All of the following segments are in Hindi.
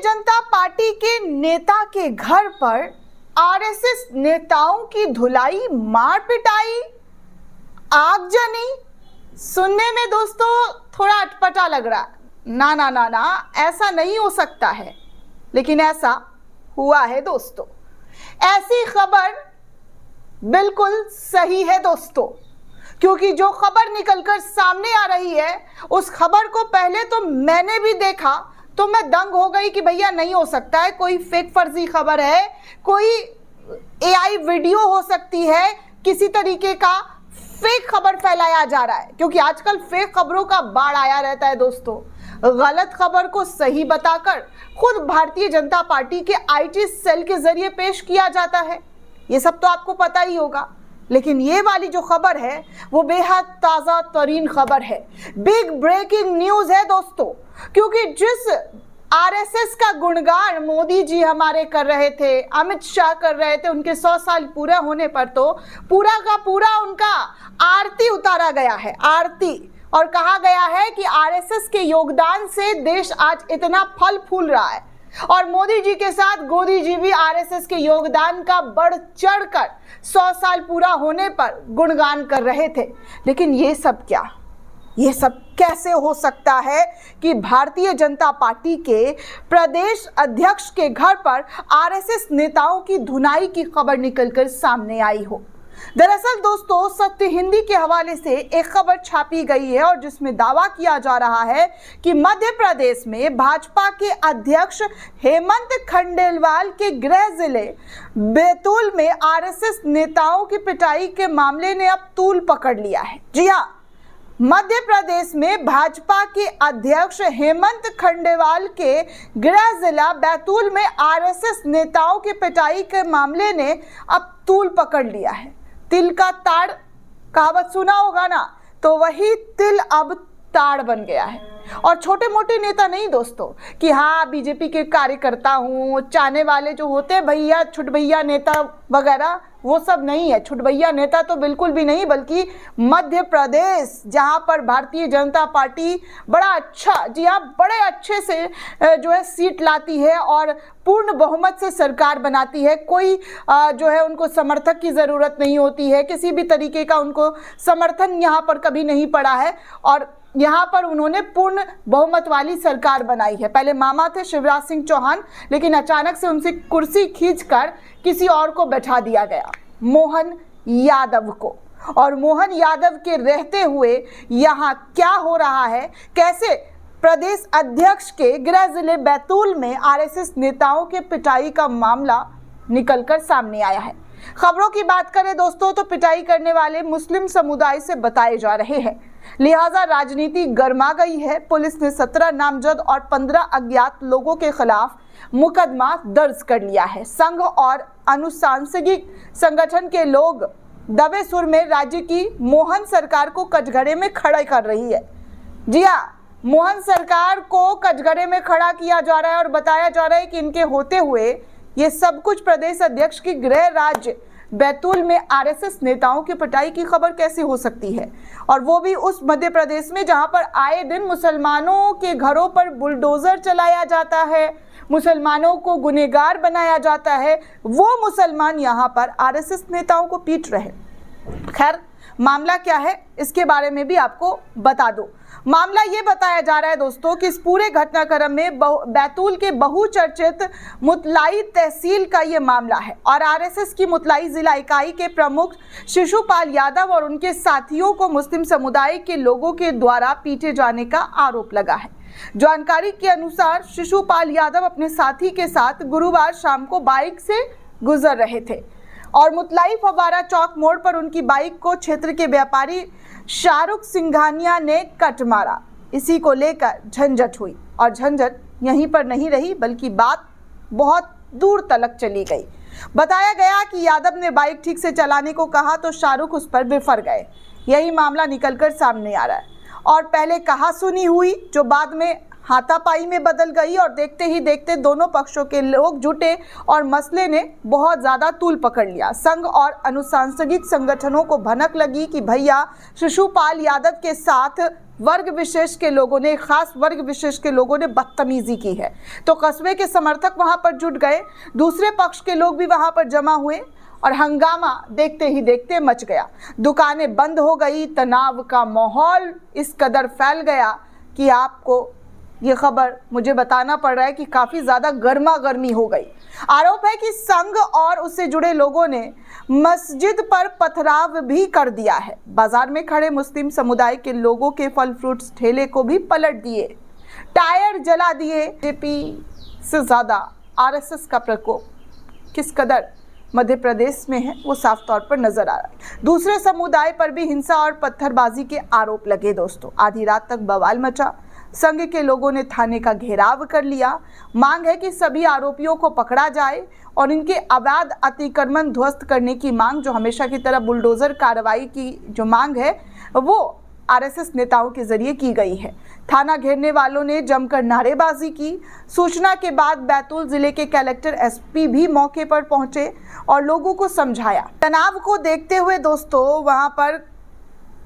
जनता पार्टी के नेता के घर पर आरएसएस नेताओं की धुलाई, मार पिटाई, आगजनी। सुनने में दोस्तों थोड़ा अटपटा लग रहा है। ना ना ना ना, ऐसा नहीं हो सकता है, लेकिन ऐसा हुआ है दोस्तों। ऐसी खबर बिल्कुल सही है दोस्तों, क्योंकि जो खबर निकलकर सामने आ रही है उस खबर को पहले तो मैंने भी देखा तो मैं दंग हो गई कि भैया नहीं हो सकता है, कोई फेक फर्जी खबर है, कोई एआई वीडियो हो सकती है, किसी तरीके का फेक खबर फैलाया जा रहा है। क्योंकि आजकल फेक खबरों का बाढ़ आया रहता है दोस्तों। गलत खबर को सही बताकर खुद भारतीय जनता पार्टी के आईटी सेल के जरिए पेश किया जाता है, ये सब तो आपको पता ही होगा। लेकिन ये वाली जो खबर है वो बेहद ताजा तरीन खबर है, बिग ब्रेकिंग न्यूज है दोस्तों। क्योंकि जिस आरएसएस का गुणगान मोदी जी हमारे कर रहे थे, अमित शाह कर रहे थे, उनके 100 साल पूरा होने पर तो पूरा का पूरा उनका आरती उतारा गया है, आरती। और कहा गया है कि आरएसएस के योगदान से देश आज इतना फल फूल रहा है। और मोदी जी के साथ गोदी जी भी आरएसएस के योगदान का बढ़ चढ़कर 100 साल पूरा होने पर गुणगान कर रहे थे। लेकिन ये सब क्या, ये सब कैसे हो सकता है कि भारतीय जनता पार्टी के प्रदेश अध्यक्ष के घर पर आरएसएस नेताओं की धुनाई की खबर निकलकर सामने आई हो। दरअसल दोस्तों, सत्य हिंदी के हवाले से एक खबर छापी गई है और जिसमें दावा किया जा रहा है कि मध्य प्रदेश में भाजपा के अध्यक्ष हेमंत खंडेलवाल के गृह जिले बैतूल में आरएसएस नेताओं की पिटाई के मामले ने अब तूल पकड़ लिया है। जी हाँ, मध्य प्रदेश में भाजपा के अध्यक्ष हेमंत खंडेलवाल के गृह जिला बैतूल में आरएसएस नेताओं की पिटाई के मामले ने अब तूल पकड़ लिया है। तिल का ताड़ कहावत सुना होगा ना, तो वही तिल अब ताड़ बन गया है। और छोटे मोटे नेता नहीं दोस्तों कि हाँ बीजेपी के कार्यकर्ता हूँ, चाहने वाले जो होते हैं भैया छुटभैया नेता वगैरह, वो सब नहीं है। छुटभैया नेता तो बिल्कुल भी नहीं, बल्कि मध्य प्रदेश जहाँ पर भारतीय जनता पार्टी बड़ा अच्छा, जी हाँ बड़े अच्छे से जो है सीट लाती है और पूर्ण बहुमत से सरकार बनाती है। कोई जो है उनको समर्थक की ज़रूरत नहीं होती है, किसी भी तरीके का उनको समर्थन यहाँ पर कभी नहीं पड़ा है और यहाँ पर उन्होंने पूर्ण बहुमत वाली सरकार बनाई है। पहले मामा थे शिवराज सिंह चौहान, लेकिन अचानक से उनसे कुर्सी खींचकर किसी और को बैठा दिया गया, मोहन यादव को। और मोहन यादव के रहते हुए यहाँ क्या हो रहा है, कैसे प्रदेश अध्यक्ष के गृह जिले बैतूल में आरएसएस नेताओं के पिटाई का मामला निकलकर सामने आया है। खबरों की बात करें दोस्तों तो पिटाई करने वाले मुस्लिम समुदाय से बताए जा रहे हैं, लिहाजा राजनीति गर्मा गई है। पुलिस ने 17 नामजद और 15 अज्ञात लोगों के खिलाफ मुकदमा दर्ज कर लिया है। संघ और अनुसांगिक संगठन के लोग दबे सुर में राज्य की मोहन सरकार को कटघरे में खड़ा कर रही है। जी हाँ, मोहन सरकार को कटघरे में खड़ा किया जा रहा है और बताया जा रहा है कि इनके होते हुए ये सब कुछ प्रदेश अध्यक्ष की गृह राज्य बैतूल में आरएसएस नेताओं की पिटाई की खबर कैसे हो सकती है, और वो भी उस मध्य प्रदेश में जहां पर आए दिन मुसलमानों के घरों पर बुलडोजर चलाया जाता है, मुसलमानों को गुनहगार बनाया जाता है। वो मुसलमान यहां पर आरएसएस नेताओं को पीट रहे। खैर, मामला क्या है इसके बारे में भी आपको बता दूं। मामला ये बताया जा रहा है दोस्तों कि इस पूरे घटनाक्रम में बैतूल के बहुचर्चित मुतलाई तहसील का ये मामला है और आरएसएस की मुतलाई जिला इकाई के प्रमुख शिशुपाल यादव और उनके साथियों को मुस्लिम समुदाय के लोगों के द्वारा पीटे जाने का आरोप लगा है। जानकारी के अनुसार शिशुपाल यादव अपने साथी के साथ गुरुवार शाम को बाइक से गुजर रहे थे और मुतलाई फव्वारा चौक मोड़ पर उनकी बाइक को क्षेत्र के व्यापारी शाहरुख सिंघानिया ने कट मारा। इसी को लेकर झंझट हुई और झंझट यहीं पर नहीं रही बल्कि बात बहुत दूर तलक चली गई। बताया गया कि यादव ने बाइक ठीक से चलाने को कहा तो शाहरुख उस पर बिफर गए। यही मामला निकलकर सामने आ रहा है और पहले कहा सुनी हुई जो बाद में हाथापाई में बदल गई और देखते ही देखते दोनों पक्षों के लोग जुटे और मसले ने बहुत ज़्यादा तूल पकड़ लिया। संघ और अनुसांस्कृतिक संगठनों को भनक लगी कि भैया शिशुपाल यादव के साथ वर्ग विशेष के लोगों ने, खास वर्ग विशेष के लोगों ने बदतमीजी की है। तो कस्बे के समर्थक वहां पर जुट गए, दूसरे पक्ष के लोग भी वहां पर जमा हुए और हंगामा देखते ही देखते मच गया। दुकानें बंद हो गई, तनाव का माहौल इस कदर फैल गया कि आपको ये खबर मुझे बताना पड़ रहा है कि काफ़ी ज़्यादा गर्मा गर्मी हो गई। आरोप है कि संघ और उससे जुड़े लोगों ने मस्जिद पर पथराव भी कर दिया है। बाजार में खड़े मुस्लिम समुदाय के लोगों के फल फ्रूट्स ठेले को भी पलट दिए, टायर जला दिए। बीजेपी से ज़्यादा आरएसएस का प्रकोप किस कदर मध्य प्रदेश में है वो साफ तौर पर नजर आ रहा है। दूसरे समुदाय पर भी हिंसा और पत्थरबाजी के आरोप लगे दोस्तों। आधी रात तक बवाल मचा, संघ के लोगों ने थाने का घेराव कर लिया। मांग है कि सभी आरोपियों को पकड़ा जाए और इनके अवैध अतिक्रमण ध्वस्त करने की मांग, जो हमेशा की तरह बुलडोजर कार्रवाई की जो मांग है वो आरएसएस नेताओं के जरिए की गई है। थाना घेरने वालों ने जमकर नारेबाजी की। सूचना के बाद बैतूल जिले के कलेक्टर एसपी भी मौके पर पहुंचे और लोगों को समझाया। तनाव को देखते हुए दोस्तों वहां पर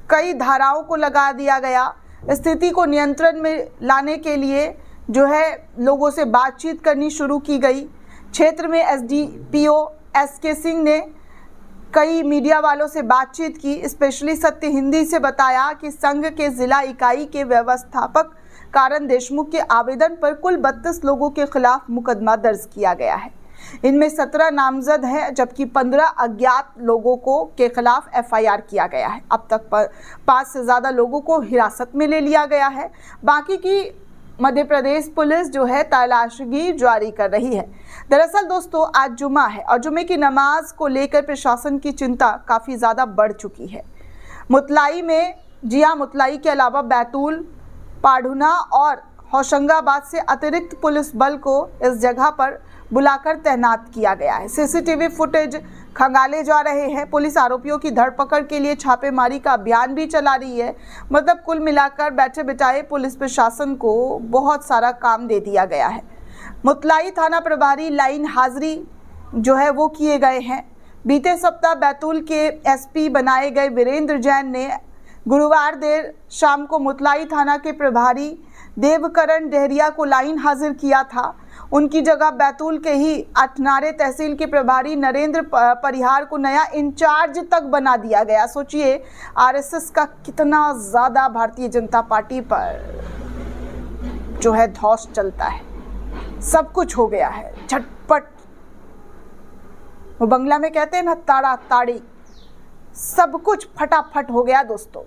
कई धाराओं को लगा दिया गया। स्थिति को नियंत्रण में लाने के लिए जो है लोगों से बातचीत करनी शुरू की गई। क्षेत्र में एसडीपीओ एसके सिंह ने कई मीडिया वालों से बातचीत की। स्पेशली सत्य हिंदी से बताया कि संघ के जिला इकाई के व्यवस्थापक कारण देशमुख के आवेदन पर कुल 32 लोगों के खिलाफ मुकदमा दर्ज किया गया है। इनमें 17 नामजद हैं, जबकि 15 अज्ञात लोगों को के खिलाफ एफआईआर किया गया है। अब तक 5 से ज़्यादा लोगों को हिरासत में ले लिया गया है। बाकी की मध्य प्रदेश पुलिस जो है तलाशी जारी कर रही है। दरअसल दोस्तों आज जुमा है और जुमे की नमाज को लेकर प्रशासन की चिंता काफ़ी ज़्यादा बढ़ चुकी है। मुतलाई में, जी हाँ, मुतलाई के अलावा बैतूल, पाढ़ुना और होशंगाबाद से अतिरिक्त पुलिस बल को इस जगह पर बुलाकर तैनात किया गया है। सीसीटीवी फुटेज खंगाले जा रहे हैं। पुलिस आरोपियों की धरपकड़ के लिए छापेमारी का अभियान भी चला रही है। मतलब कुल मिलाकर बैठे बिठाए पुलिस प्रशासन को बहुत सारा काम दे दिया गया है। मुतलाई थाना प्रभारी लाइन हाजिरी जो है वो किए गए हैं। बीते सप्ताह बैतूल के एसपी बनाए गए वीरेंद्र जैन ने गुरुवार देर शाम को मुतलाई थाना के प्रभारी देवकरण डेहरिया को लाइन हाजिर किया था। उनकी जगह बैतूल के ही अठनारे तहसील के प्रभारी नरेंद्र परिहार को नया इंचार्ज तक बना दिया गया। सोचिए आरएसएस का कितना ज़्यादा भारतीय जनता पार्टी पर जो है धौस चलता है। सब कुछ हो गया है झटपट, वो बंगला में कहते हैं ना ताड़ा ताड़ी, सब कुछ फटाफट हो गया दोस्तों।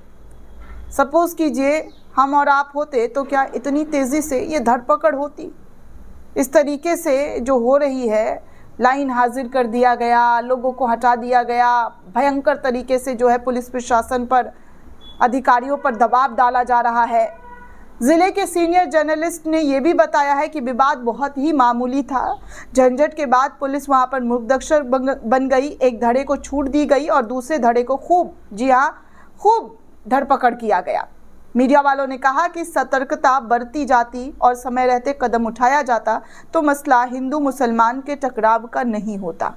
सपोज कीजिए हम और आप होते तो क्या इतनी तेज़ी से ये धरपकड़ होती? इस तरीके से जो हो रही है, लाइन हाजिर कर दिया गया, लोगों को हटा दिया गया, भयंकर तरीके से जो है पुलिस प्रशासन पर, अधिकारियों पर दबाव डाला जा रहा है। ज़िले के सीनियर जर्नलिस्ट ने यह भी बताया है कि विवाद बहुत ही मामूली था। झंझट के बाद पुलिस वहां पर मुख्यदर्शक बन गई। एक धड़े को छूट दी गई और दूसरे धड़े को खूब, जी हाँ, खूब धरपकड़ किया गया। मीडिया वालों ने कहा कि सतर्कता बरती जाती और समय रहते कदम उठाया जाता तो मसला हिंदू मुसलमान के टकराव का नहीं होता,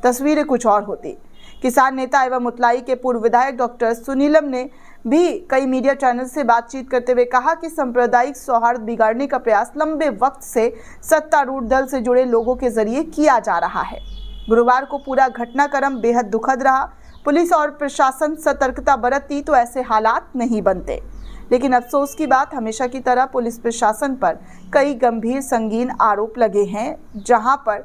तस्वीरें कुछ और होती। किसान नेता एवं मुतलाई के पूर्व विधायक डॉक्टर सुनीलम ने भी कई मीडिया चैनल से बातचीत करते हुए कहा कि सांप्रदायिक सौहार्द बिगाड़ने का प्रयास लंबे वक्त से सत्तारूढ़ दल से जुड़े लोगों के जरिए किया जा रहा है। गुरुवार को पूरा घटनाक्रम बेहद दुखद रहा। पुलिस और प्रशासन सतर्कता बरतती तो ऐसे हालात नहीं बनते, लेकिन अफसोस की बात हमेशा की तरह पुलिस प्रशासन पर कई गंभीर संगीन आरोप लगे हैं, जहां पर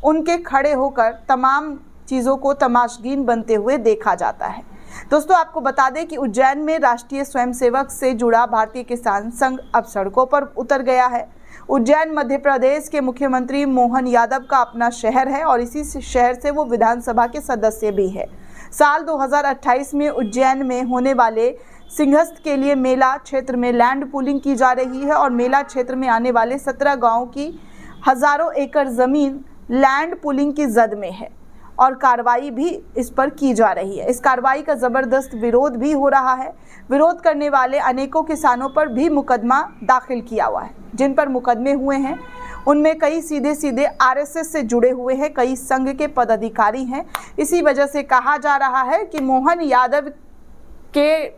उनके खड़े होकर तमाम चीज़ों को तमाशगीन बनते हुए देखा जाता है। दोस्तों आपको बता दें कि उज्जैन में राष्ट्रीय स्वयंसेवक से जुड़ा भारतीय किसान संघ अब सड़कों पर उतर गया है। उज्जैन मध्य प्रदेश के मुख्यमंत्री मोहन यादव का अपना शहर है और इसी शहर से वो विधानसभा के सदस्य भी है। साल 2028 में उज्जैन में होने वाले सिंहस्थ के लिए मेला क्षेत्र में लैंड पूलिंग की जा रही है और मेला क्षेत्र में आने वाले 17 गाँव की हजारों एकड़ जमीन लैंड पूलिंग की जद में है और कार्रवाई भी इस पर की जा रही है। इस कार्रवाई का ज़बरदस्त विरोध भी हो रहा है। विरोध करने वाले अनेकों किसानों पर भी मुकदमा दाखिल किया हुआ है। जिन पर मुकदमे हुए हैं उनमें कई सीधे सीधे आरएसएस से जुड़े हुए हैं, कई संघ के पदाधिकारी हैं। इसी वजह से कहा जा रहा है कि मोहन यादव के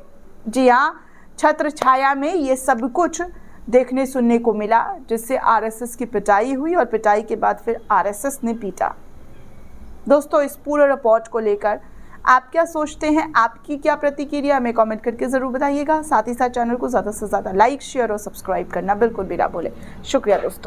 जी हाँ छत्र छाया में ये सब कुछ देखने सुनने को मिला, जिससे आरएसएस की पिटाई हुई और पिटाई के बाद फिर आरएसएस ने पीटा। दोस्तों, इस पूरे रिपोर्ट को लेकर आप क्या सोचते हैं, आपकी क्या प्रतिक्रिया, हमें कमेंट करके ज़रूर बताइएगा। साथ ही साथ चैनल को ज़्यादा से ज़्यादा लाइक, शेयर और सब्सक्राइब करना बिल्कुल भी ना भूलें। शुक्रिया दोस्तों।